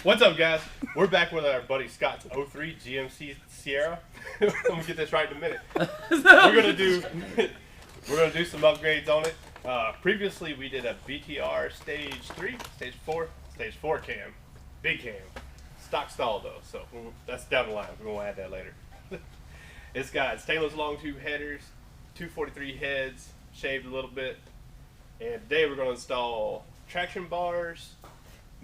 What's up, guys? We're back with our buddy Scott's 03 GMC Sierra. I'm gonna get this right in a minute. We're gonna do some upgrades on it. Previously, we did a BTR stage 3, stage 4 cam, big cam, stock stall though. So that's down the line. We're gonna add that later. It's got stainless long tube headers, 243 heads, shaved a little bit, and today we're gonna install traction bars,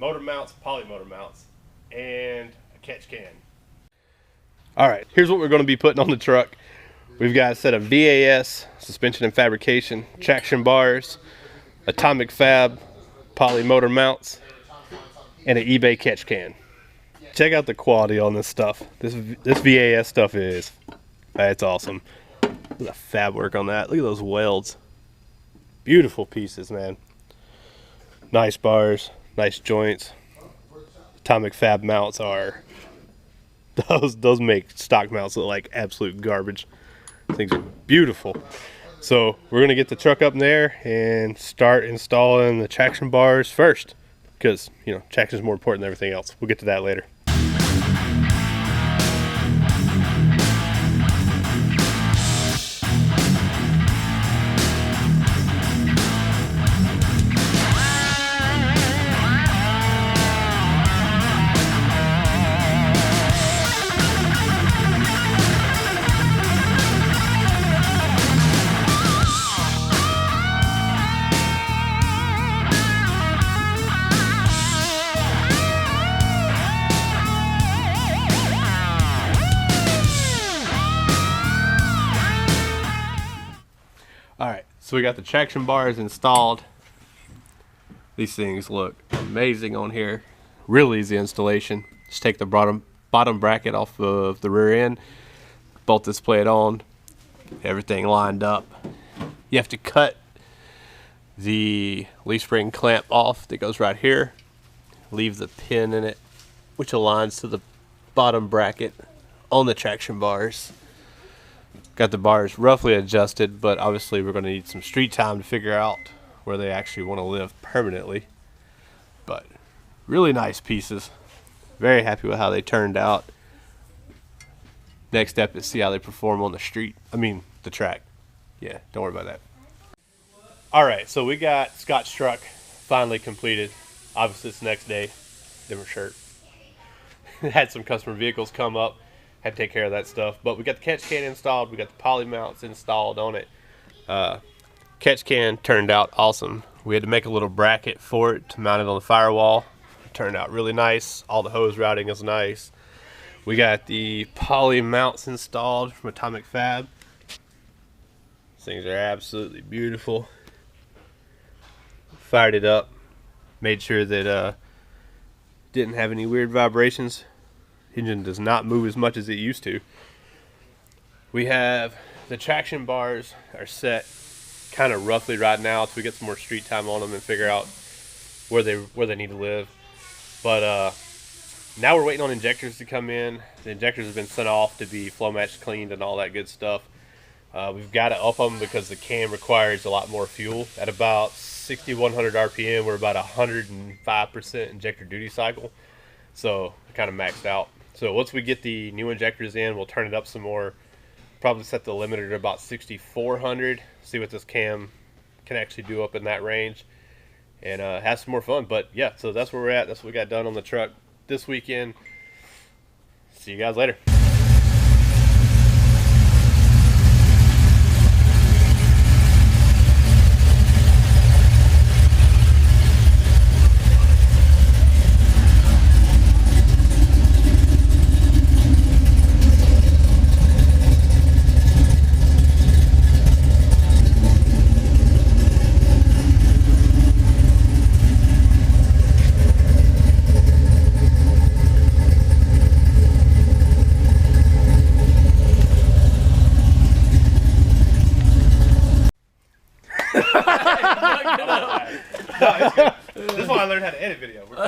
motor mounts, poly motor mounts, and a catch can. All right, here's what we're going to be putting on the truck. We've got a set of VAS, suspension and fabrication, traction bars, atomic fab, poly motor mounts, and an eBay catch can. Check out the quality on this stuff. This VAS stuff that's awesome. Look at the fab work on that. Look at those welds. Beautiful pieces, man. Nice bars. Nice joints. Atomic fab mounts are those make stock mounts look like absolute garbage. Things are beautiful. So we're gonna get the truck up in there and start installing the traction bars first, because traction is more important than everything else. We'll get to that later. Alright, so we got the traction bars installed. These things look amazing on here. Real easy installation. Just take the bottom bracket off of the rear end, bolt this plate on, everything lined up. You have to cut the leaf spring clamp off that goes right here. Leave the pin in it, which aligns to the bottom bracket on the traction bars. Got the bars roughly adjusted, but obviously we're going to need some street time to figure out where they actually want to live permanently. But really nice pieces. Very happy with how they turned out. Next step is see how they perform on the street. The track. Yeah, don't worry about that. Alright, so we got Scott's truck finally completed. Obviously it's the next day. Different shirt. Had some customer vehicles come up. Had to take care of that stuff, but we got the catch can installed. We got the poly mounts installed on it. Catch can turned out awesome. We had to make a little bracket for it to mount it on the firewall. It turned out really nice. All the hose routing is nice. We got the poly mounts installed from Atomic Fab. These things are absolutely beautiful. Fired it up, made sure that didn't have any weird vibrations. Engine does not move as much as it used to. We have the traction bars are set kind of roughly right now until we get some more street time on them and figure out where they need to live. But now we're waiting on injectors to come in. The injectors have been sent off to be flow match cleaned and all that good stuff. We've got to up them because the cam requires a lot more fuel. At about 6,100 RPM, we're about 105% injector duty cycle. So kind of maxed out. So once we get the new injectors in, we'll turn it up some more. Probably set the limiter to about 6,400. See what this cam can actually do up in that range, and have some more fun. But yeah, so that's where we're at. That's what we got done on the truck this weekend. See you guys later. No, it's good. This is why I learned how to edit video.